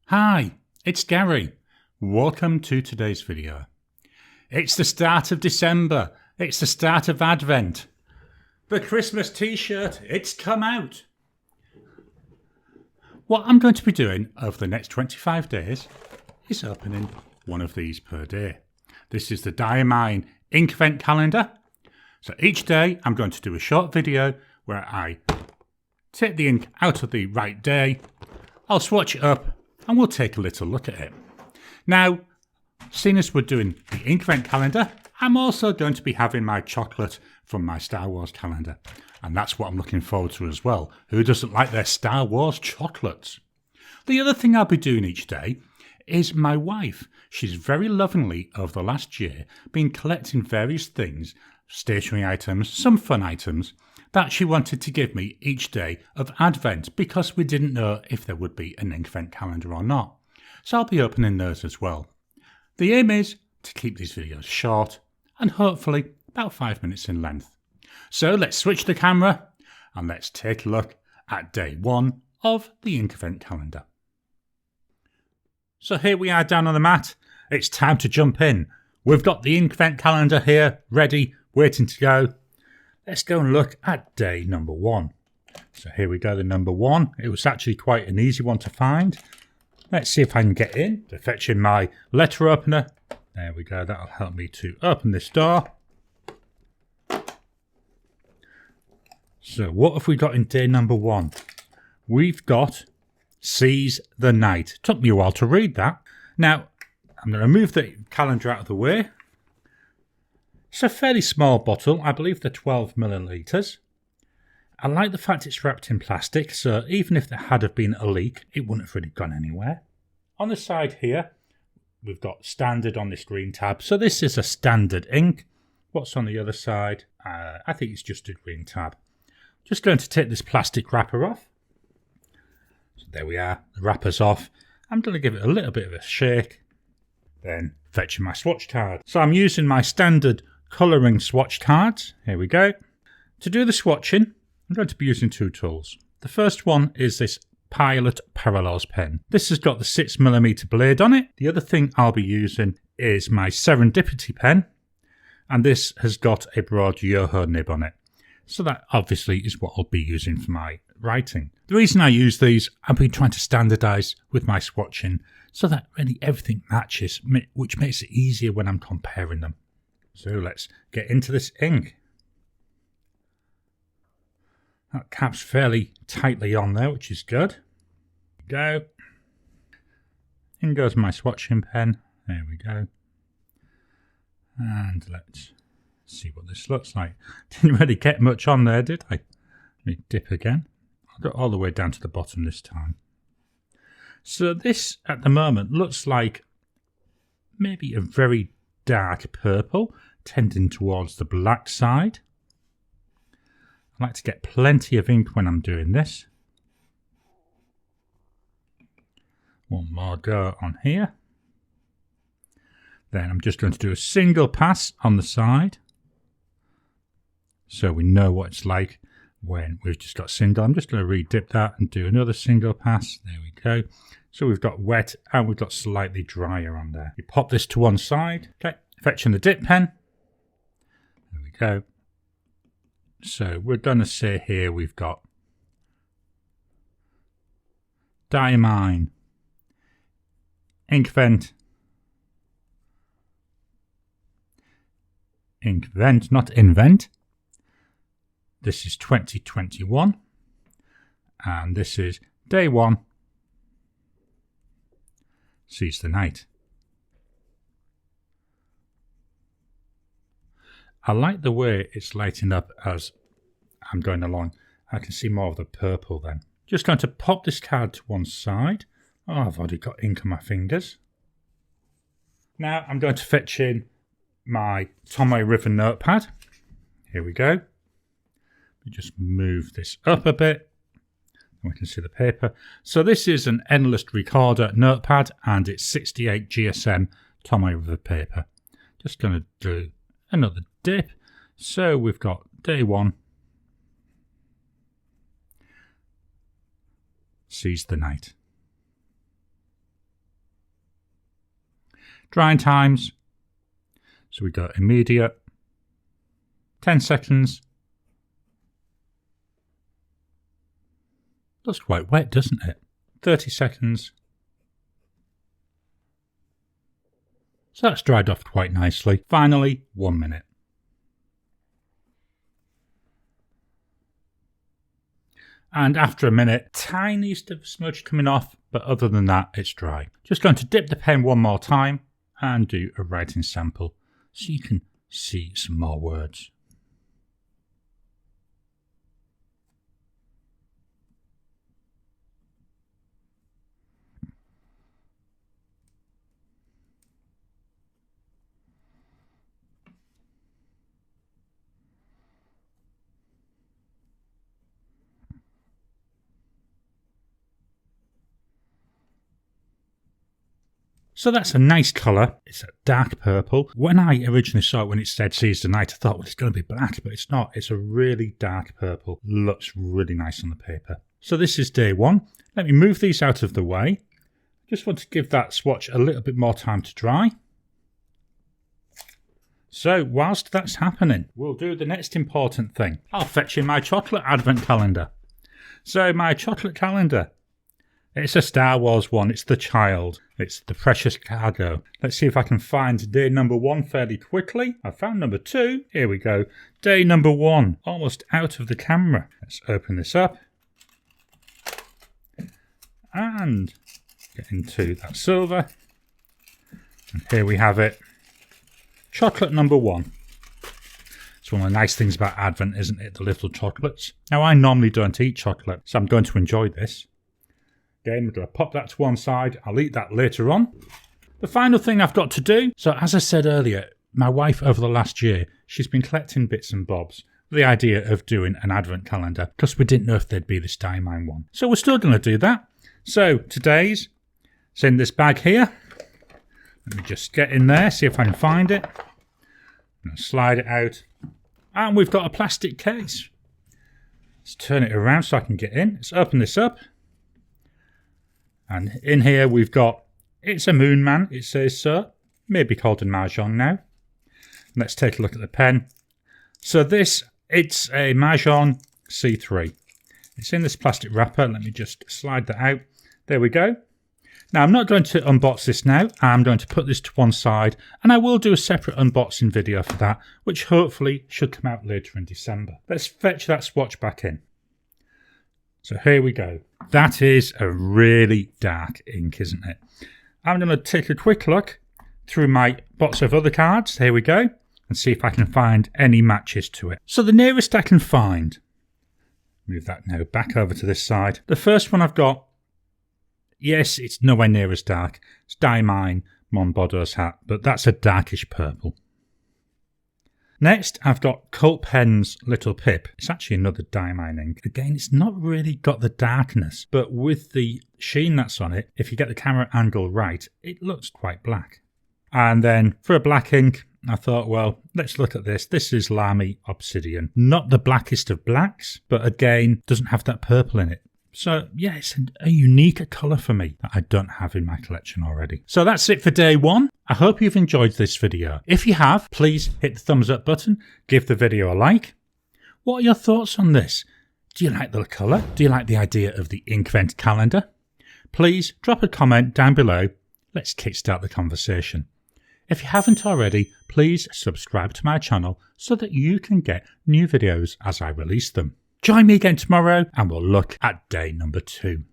Hi, it's Gary. Welcome to today's video. It's the start of December. It's the start of Advent. The Christmas t-shirt, it's come out. What I'm going to be doing over the next 25 days is opening one of these per day. This is the Diamine Inkvent calendar. So each day I'm going to do a short video where I take the ink out of the right day. I'll swatch it up and we'll take a little look at it. Now, seeing as we're doing the Inkvent calendar, I'm also going to be having my chocolate from my Star Wars calendar. And that's what I'm looking forward to as well. Who doesn't like their Star Wars chocolates? The other thing I'll be doing each day is my wife. She's very lovingly, over the last year, been collecting various things, stationery items, some fun items, that she wanted to give me each day of Advent because we didn't know if there would be an Inkvent calendar or not. So I'll be opening those as well. The aim is to keep these videos short and hopefully about 5 minutes in length. So let's switch the camera and let's take a look at day one of the Inkvent calendar. So here we are down on the mat. It's time to jump in. We've got the Inkvent calendar here, ready, waiting to go. Let's go and look at day number one. So here we go, the number one. It was actually quite an easy one to find. Let's see if I can get in to fetch in my letter opener. There we go, that'll help me to open this door. So what have we got in day number one? We've got Seize the Night. Took me a while to read that. Now, I'm going to move the calendar out of the way. It's a fairly small bottle. I believe they're 12 millilitres. I like the fact it's wrapped in plastic, so even if there had have been a leak, it wouldn't have really gone anywhere. On the side here, we've got standard on this green tab. So this is a standard ink. What's on the other side? I think it's just a green tab. Just going to take this plastic wrapper off. So there we are. The wrapper's off. I'm going to give it a little bit of a shake. Then fetching my swatch card. So I'm using my standard colouring swatch cards. Here we go. To do the swatching, I'm going to be using two tools. The first one is this Pilot Parallels pen. This has got the 6mm blade on it. The other thing I'll be using is my Serendipity pen. And this has got a broad Yoho nib on it. So that obviously is what I'll be using for my writing. The reason I use these, I've been trying to standardise with my swatching so that really everything matches, which makes it easier when I'm comparing them. So let's get into this ink. That cap's fairly tightly on there, which is good. Go. In goes my swatching pen. There we go. And let's see what this looks like. Didn't really get much on there, did I? Let me dip again. I'll go all the way down to the bottom this time. So this, at the moment, looks like maybe a very dark purple, tending towards the black side. I like to get plenty of ink when I'm doing this. One more go on here. Then I'm just going to do a single pass on the side. So we know what it's like when we've just got single. I'm just going to re-dip that and do another single pass. There we go. So we've got wet and we've got slightly drier on there. We pop this to one side. Okay, fetching the dip pen. There we go. So we're going to say here we've got Diamine Inkvent. Inkvent, not invent. This is 2021. And this is day one. Seize the Night. I like the way it's lighting up as I'm going along. I can see more of the purple then. Just going to pop this card to one side. Oh, I've already got ink on my fingers. Now I'm going to fetch in my Tomoe River notepad. Here we go. We just move this up a bit. And we can see the paper. So this is an Endless Recorder notepad and it's 68 GSM Tomoe River paper. Just going to do another dip. So we've got day one. Seize the Night. Drying times. So we go immediate. 10 seconds. Looks quite wet, doesn't it? 30 seconds. So that's dried off quite nicely. Finally, 1 minute. And after a minute, tiniest of smudge coming off, but other than that, it's dry. Just going to dip the pen one more time and do a writing sample so you can see some more words. So that's a nice colour. It's a dark purple. When I originally saw it, when it said Seize the Night, I thought, well, it's going to be black, but it's not. It's a really dark purple. Looks really nice on the paper. So this is day one. Let me move these out of the way. Just want to give that swatch a little bit more time to dry. So whilst that's happening, we'll do the next important thing. I'll fetch in my chocolate advent calendar. So my chocolate calendar. It's a Star Wars one. It's The Child. It's The Precious Cargo. Let's see if I can find day number 1 fairly quickly. I found number 2. Here we go. Day number 1. Almost out of the camera. Let's open this up. And get into that silver. And here we have it. Chocolate number 1. It's one of the nice things about Advent, isn't it? The little chocolates. Now, I normally don't eat chocolate, so I'm going to enjoy this. Again, we're going to pop that to one side. I'll eat that later on. The final thing I've got to do. So as I said earlier, my wife over the last year, she's been collecting bits and bobs. The idea of doing an advent calendar because we didn't know if there'd be this Diamine one. So we're still going to do that. So today's is in this bag here. Let me just get in there, see if I can find it. I'm going to slide it out. And we've got a plastic case. Let's turn it around so I can get in. Let's open this up. And in here we've got, it's a Moon Man, it says so. Maybe called a Mahjong now. Let's take a look at the pen. So this, it's a Mahjong C3. It's in this plastic wrapper. Let me just slide that out. There we go. Now I'm not going to unbox this now. I'm going to put this to one side and I will do a separate unboxing video for that, which hopefully should come out later in December. Let's fetch that swatch back in. So here we go. That is a really dark ink, isn't it? I'm going to take a quick look through my box of other cards. Here we go. And see if I can find any matches to it. So the nearest I can find. Move that now back over to this side. The first one I've got. Yes, it's nowhere near as dark. It's Diamine Monboddo's hat. But that's a darkish purple. Next, I've got Cult Pen's Little Pip. It's actually another Diamine ink. Again, it's not really got the darkness, but with the sheen that's on it, if you get the camera angle right, it looks quite black. And then for a black ink, I thought, well, let's look at this. This is Lamy Obsidian. Not the blackest of blacks, but again, doesn't have that purple in it. So yeah, it's a unique colour for me that I don't have in my collection already. So that's it for day one. I hope you've enjoyed this video. If you have, please hit the thumbs up button, give the video a like. What are your thoughts on this? Do you like the colour? Do you like the idea of the Inkvent calendar? Please drop a comment down below. Let's kickstart the conversation. If you haven't already, please subscribe to my channel so that you can get new videos as I release them. Join me again tomorrow and we'll look at day number 2.